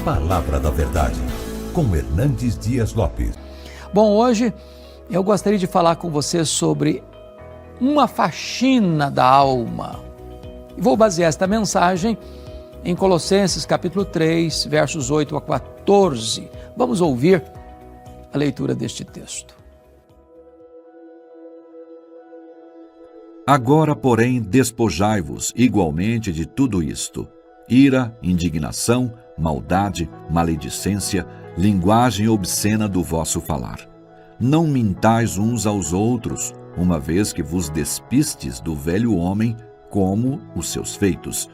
Palavra da Verdade, com Hernandes Dias Lopes. Bom, hoje eu gostaria de falar com você sobre uma faxina da alma. Vou basear esta mensagem em Colossenses capítulo 3, versos 8 a 14. Vamos ouvir a leitura deste texto. Agora, porém, despojai-vos igualmente de tudo isto: ira, indignação, maldade, maledicência, linguagem obscena do vosso falar. Não mintais uns aos outros, uma vez que vos despistes do velho homem como os seus feitos,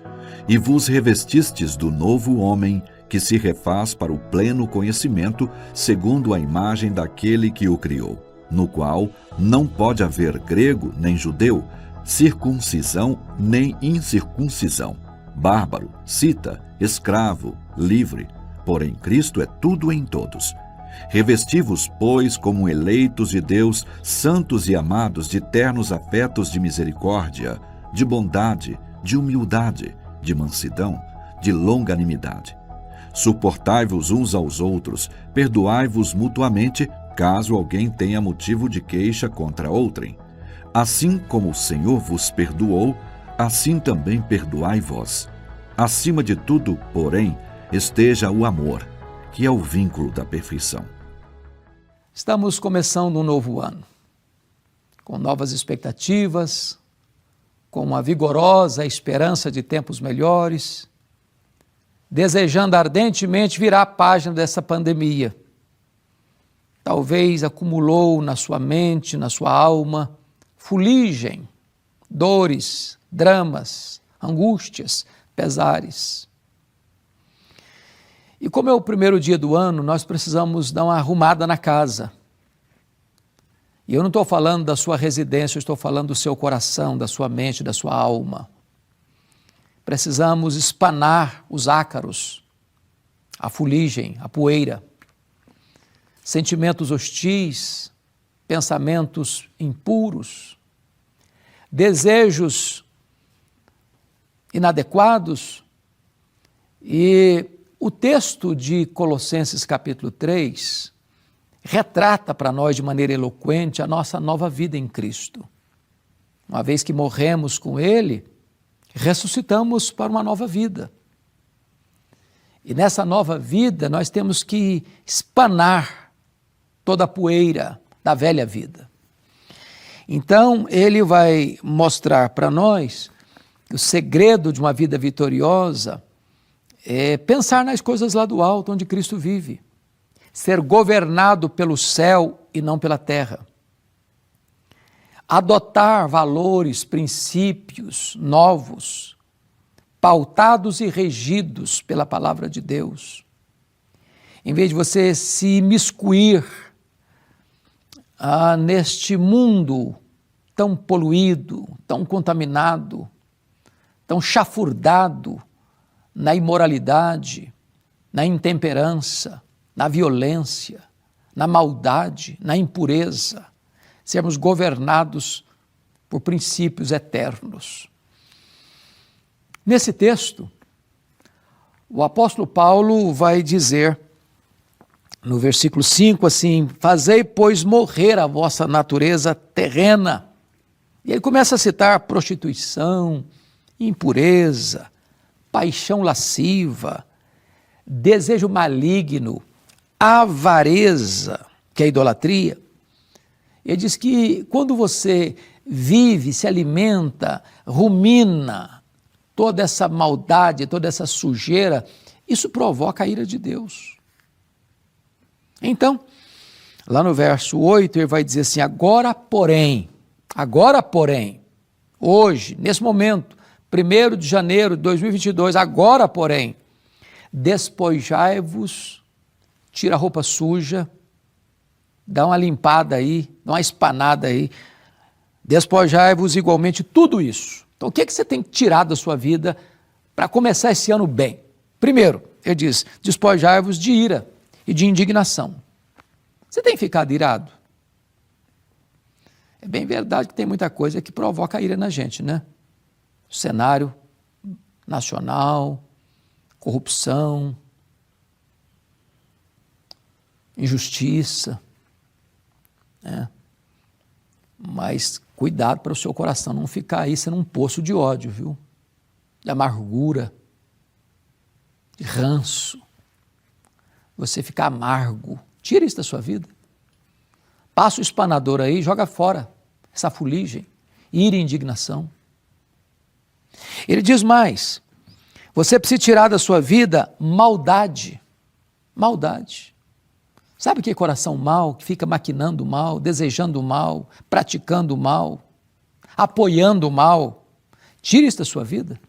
e vos revestistes do novo homem, que se refaz para o pleno conhecimento, segundo a imagem daquele que o criou, no qual não pode haver grego nem judeu, circuncisão nem incircuncisão, bárbaro, cita, escravo, livre, porém Cristo é tudo em todos. Revesti-vos, pois, como eleitos de Deus, santos e amados, de ternos afetos de misericórdia, de bondade, de humildade, de mansidão, de longanimidade. Suportai-vos uns aos outros, perdoai-vos mutuamente, caso alguém tenha motivo de queixa contra outrem. Assim como o Senhor vos perdoou, assim também perdoai vós. Acima de tudo, porém, esteja o amor, que é o vínculo da perfeição. Estamos começando um novo ano, com novas expectativas, com uma vigorosa esperança de tempos melhores, desejando ardentemente virar a página dessa pandemia. Talvez acumulou na sua mente, na sua alma, fuligem, dores, dramas, angústias, pesares. E como é o primeiro dia do ano, nós precisamos dar uma arrumada na casa. E eu não estou falando da sua residência, eu estou falando do seu coração, da sua mente, da sua alma. Precisamos espanar os ácaros, a fuligem, a poeira, sentimentos hostis, pensamentos impuros, desejos inadequados. E o texto de Colossenses capítulo 3 retrata para nós de maneira eloquente a nossa nova vida em Cristo. Uma vez que morremos com Ele, ressuscitamos para uma nova vida. E nessa nova vida nós temos que espanar toda a poeira da velha vida. Então, ele vai mostrar para nós que o segredo de uma vida vitoriosa é pensar nas coisas lá do alto, onde Cristo vive. Ser governado pelo céu e não pela terra. Adotar valores, princípios novos, pautados e regidos pela palavra de Deus. Em vez de você se imiscuir neste mundo tão poluído, tão contaminado, tão chafurdado na imoralidade, na intemperança, na violência, na maldade, na impureza, sermos governados por princípios eternos. Nesse texto, o apóstolo Paulo vai dizer, no versículo 5, assim: fazei, pois, morrer a vossa natureza terrena. E ele começa a citar prostituição, impureza, paixão lasciva, desejo maligno, avareza, que é a idolatria. Ele diz que quando você vive, se alimenta, rumina toda essa maldade, toda essa sujeira, isso provoca a ira de Deus. Então, lá no verso 8, ele vai dizer assim: agora porém, hoje, nesse momento, 1º de janeiro de 2022, agora porém, despojai-vos, tira a roupa suja, dá uma limpada aí, dá uma espanada aí, despojai-vos igualmente tudo isso. Então, o que você tem que tirar da sua vida para começar esse ano bem? Primeiro, ele diz, despojai-vos de ira e de indignação. Você tem ficado irado? É bem verdade que tem muita coisa que provoca ira na gente, né? Cenário nacional, corrupção, injustiça, né? Mas cuidado para o seu coração não ficar aí sendo um poço de ódio, viu? De amargura, de ranço. Você ficar amargo. Tira isso da sua vida. Passa o espanador aí, joga fora essa fuligem, ira e indignação. Ele diz mais, você precisa tirar da sua vida maldade. Maldade. Sabe que coração mau, que fica maquinando o mal, desejando o mal, praticando o mal, apoiando o mal? Tire isso da sua vida.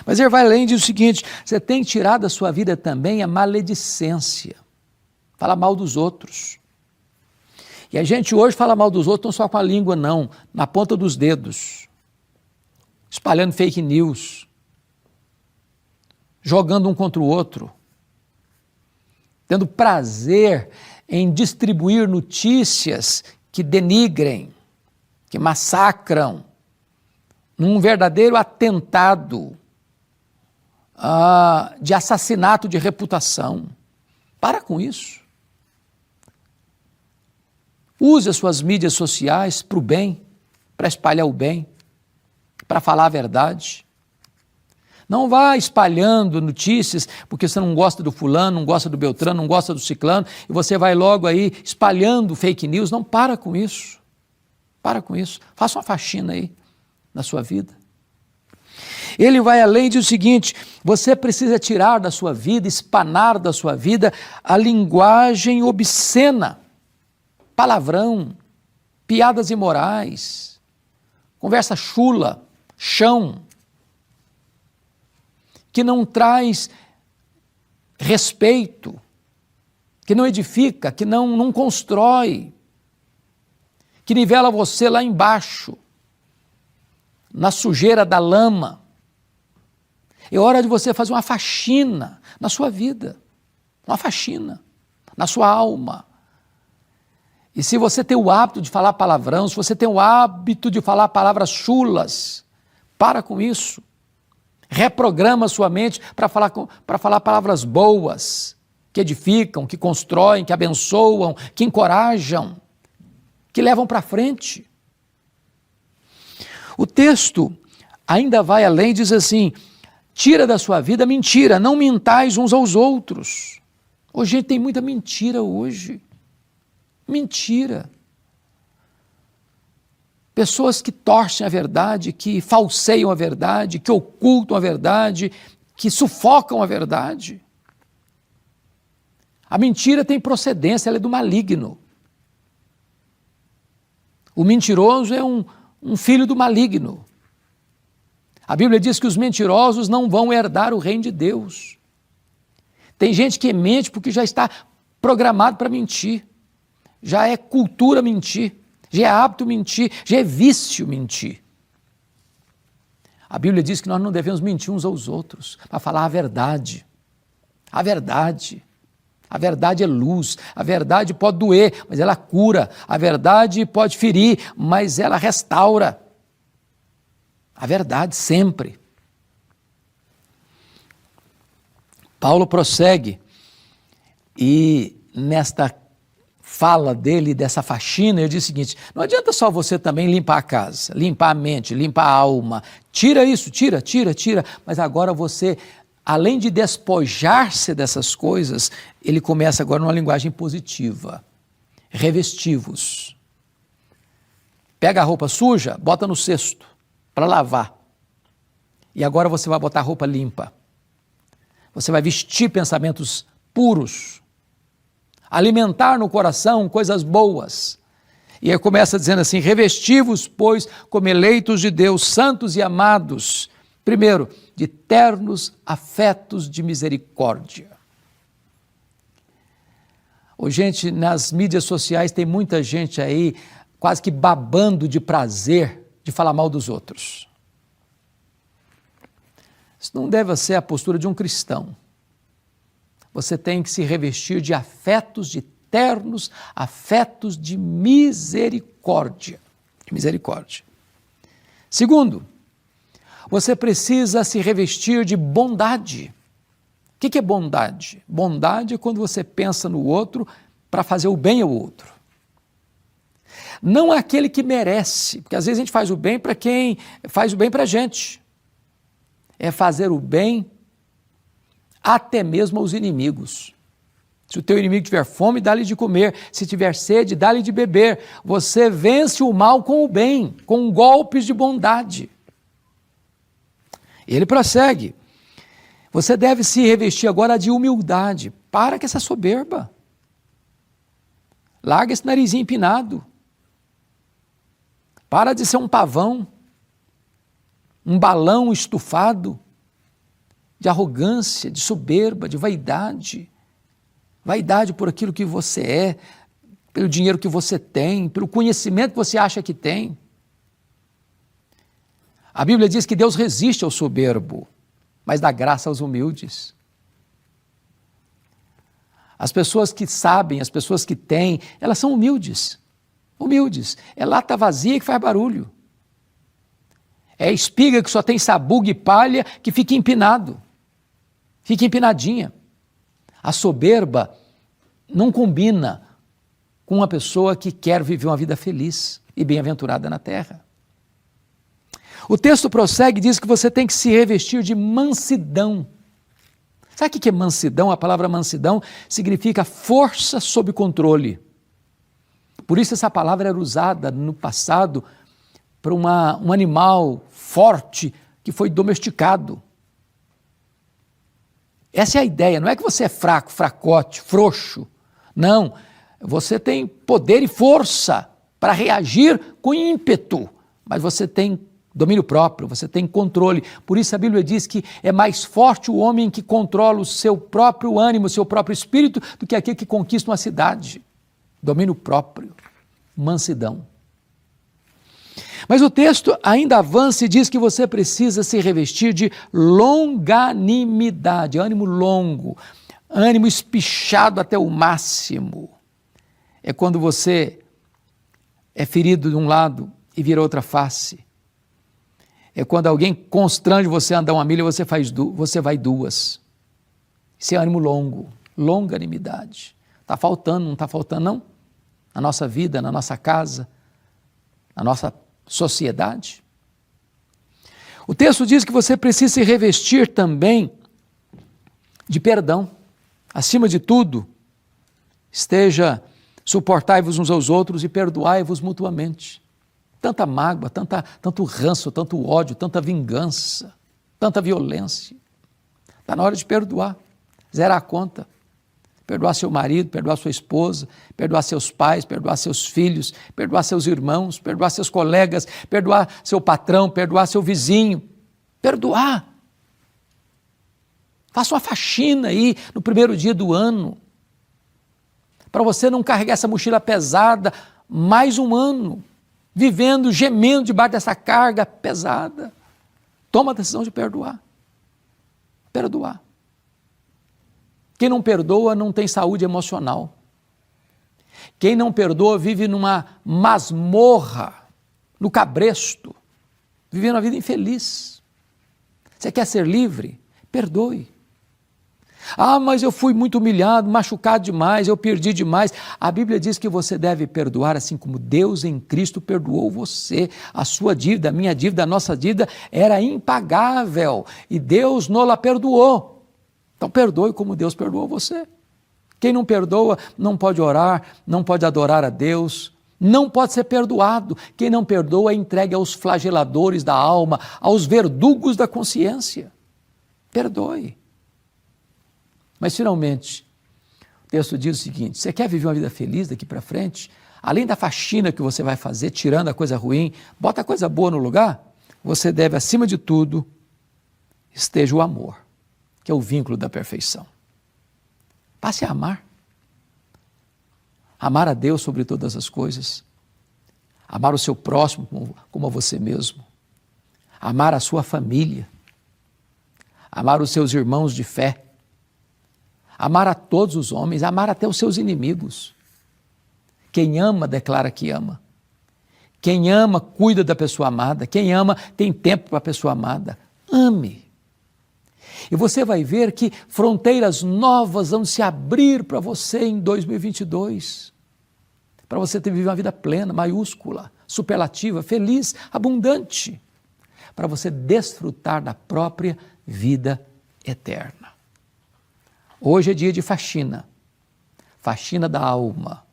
Mas ele vai além e diz o seguinte, você tem que tirar da sua vida também a maledicência. Fala mal dos outros. E a gente hoje fala mal dos outros não só com a língua não, na ponta dos dedos, espalhando fake news, jogando um contra o outro, tendo prazer em distribuir notícias que denigrem, que massacram, num verdadeiro atentado de assassinato de reputação. Para com isso. Use as suas mídias sociais para o bem, para espalhar o bem, para falar a verdade. Não vá espalhando notícias porque você não gosta do fulano, não gosta do beltrano, não gosta do ciclano, e você vai logo aí espalhando fake news. Não, para com isso. Para com isso. Faça uma faxina aí na sua vida. Ele vai além e diz o seguinte, você precisa tirar da sua vida, espanar da sua vida a linguagem obscena, palavrão, piadas imorais, conversa chula, chão, que não traz respeito, que não edifica, que não constrói, que nivela você lá embaixo, na sujeira da lama. É hora de você fazer uma faxina na sua vida, uma faxina na sua alma. E se você tem o hábito de falar palavrão, se você tem o hábito de falar palavras chulas, para com isso. Reprograma sua mente para falar palavras boas, que edificam, que constroem, que abençoam, que encorajam, que levam para frente. O texto ainda vai além e diz assim, tira da sua vida mentira, não mintais uns aos outros. Hoje, gente, tem muita mentira hoje. Mentira. Pessoas que torcem a verdade, que falseiam a verdade, que ocultam a verdade, que sufocam a verdade. A mentira tem procedência, ela é do maligno. O mentiroso é um filho do maligno. A Bíblia diz que os mentirosos não vão herdar o reino de Deus. Tem gente que mente porque já está programado para mentir. Já é cultura mentir, já é hábito mentir, já é vício mentir. A Bíblia diz que nós não devemos mentir uns aos outros, para falar a verdade. A verdade. A verdade é luz, a verdade pode doer, mas ela cura. A verdade pode ferir, mas ela restaura. A verdade sempre. Paulo prossegue e nesta fala dele, dessa faxina, ele diz o seguinte, não adianta só você também limpar a casa, limpar a mente, limpar a alma, tira isso, tira, mas agora você, além de despojar-se dessas coisas, ele começa agora numa linguagem positiva, revesti-vos. Pega a roupa suja, bota no cesto, para lavar, e agora você vai botar a roupa limpa, você vai vestir pensamentos puros, alimentar no coração coisas boas. E aí começa dizendo assim, revesti-vos, pois, como eleitos de Deus, santos e amados, primeiro, de ternos afetos de misericórdia. Hoje, gente, nas mídias sociais tem muita gente aí quase que babando de prazer de falar mal dos outros. Isso não deve ser a postura de um cristão. Você tem que se revestir de afetos, de ternos afetos de misericórdia. Segundo, você precisa se revestir de bondade. O O que é bondade? Bondade é quando você pensa no outro para fazer o bem ao outro. Não aquele que merece, porque às vezes a gente faz o bem para quem faz o bem para a gente. É fazer o bem até mesmo aos inimigos. Se o teu inimigo tiver fome, dá-lhe de comer. Se tiver sede, dá-lhe de beber. Você vence o mal com o bem, com golpes de bondade. Ele prossegue. Você deve se revestir agora de humildade. Para com essa soberba. Larga esse narizinho empinado. Para de ser um pavão, um balão estufado de arrogância, de soberba, de vaidade. Vaidade por aquilo que você é, pelo dinheiro que você tem, pelo conhecimento que você acha que tem. A Bíblia diz que Deus resiste ao soberbo, mas dá graça aos humildes. As pessoas que sabem, as pessoas que têm, elas são humildes. Humildes. É lata vazia que faz barulho. É espiga que só tem sabugo e palha que fica empinado. Fica empinadinha. A soberba não combina com uma pessoa que quer viver uma vida feliz e bem-aventurada na terra. O texto prossegue e diz que você tem que se revestir de mansidão. Sabe o que é mansidão? A palavra mansidão significa força sob controle. Por isso essa palavra era usada no passado para um animal forte que foi domesticado. Essa é a ideia, não é que você é fraco, fracote, frouxo. Não, você tem poder e força para reagir com ímpeto, mas você tem domínio próprio, você tem controle. Por isso a Bíblia diz que é mais forte o homem que controla o seu próprio ânimo, o seu próprio espírito, do que aquele que conquista uma cidade. Domínio próprio, mansidão. Mas o texto ainda avança e diz que você precisa se revestir de longanimidade, ânimo longo, ânimo espichado até o máximo. É quando você é ferido de um lado e vira outra face. É quando alguém constrange você a andar uma milha e você vai duas. Esse é ânimo longo, longanimidade. Está faltando, não está faltando não? Na nossa vida, na nossa casa, na nossa sociedade. O texto diz que você precisa se revestir também de perdão. Acima de tudo, suportai-vos uns aos outros e perdoai-vos mutuamente. Tanta mágoa, tanto ranço, tanto ódio, tanta vingança, tanta violência. Está na hora de perdoar, zerar a conta. Perdoar seu marido, perdoar sua esposa, perdoar seus pais, perdoar seus filhos, perdoar seus irmãos, perdoar seus colegas, perdoar seu patrão, perdoar seu vizinho. Perdoar. Faça uma faxina aí no primeiro dia do ano, para você não carregar essa mochila pesada mais um ano, vivendo, gemendo debaixo dessa carga pesada. Toma a decisão de perdoar. Perdoar. Quem não perdoa não tem saúde emocional. Quem não perdoa vive numa masmorra, no cabresto, vivendo uma vida infeliz. Você quer ser livre? Perdoe. Ah, mas eu fui muito humilhado, machucado demais, eu perdi demais. A Bíblia diz que você deve perdoar assim como Deus em Cristo perdoou você. A sua dívida, a minha dívida, a nossa dívida era impagável e Deus não la perdoou. Então perdoe como Deus perdoou você. Quem não perdoa não pode orar, não pode adorar a Deus, não pode ser perdoado. Quem não perdoa é entregue aos flageladores da alma, aos verdugos da consciência. Perdoe. Mas finalmente, o texto diz o seguinte: você quer viver uma vida feliz daqui para frente? Além da faxina que você vai fazer, tirando a coisa ruim, bota a coisa boa no lugar, você deve, acima de tudo, esteja o amor, que é o vínculo da perfeição. Passe a amar. Amar a Deus sobre todas as coisas. Amar o seu próximo como a você mesmo. Amar a sua família. Amar os seus irmãos de fé. Amar a todos os homens, amar até os seus inimigos. Quem ama, declara que ama. Quem ama, cuida da pessoa amada. Quem ama, tem tempo para a pessoa amada. Ame. E você vai ver que fronteiras novas vão se abrir para você em 2022. Para você ter vivido uma vida plena, maiúscula, superlativa, feliz, abundante. Para você desfrutar da própria vida eterna. Hoje é dia de faxina. Faxina da alma.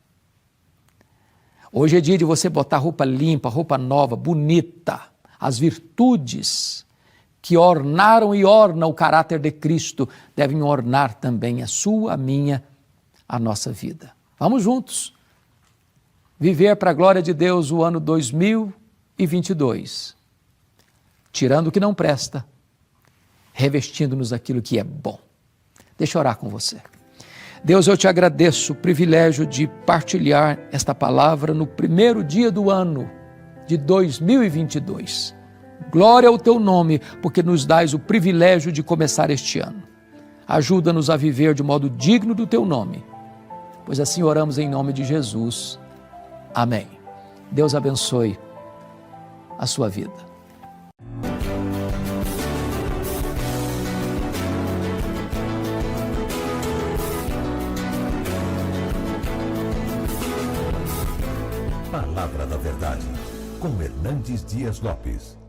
Hoje é dia de você botar roupa limpa, roupa nova, bonita. As virtudes que ornaram e ornam o caráter de Cristo devem ornar também a sua, a minha, a nossa vida. Vamos juntos viver para a glória de Deus o ano 2022, tirando o que não presta, revestindo-nos aquilo que é bom. Deixa eu orar com você. Deus, eu te agradeço o privilégio de partilhar esta palavra no primeiro dia do ano de 2022. Glória ao teu nome, porque nos dás o privilégio de começar este ano. Ajuda-nos a viver de modo digno do teu nome, pois assim oramos em nome de Jesus. Amém. Deus abençoe a sua vida. Palavra da Verdade, com Hernandes Dias Lopes.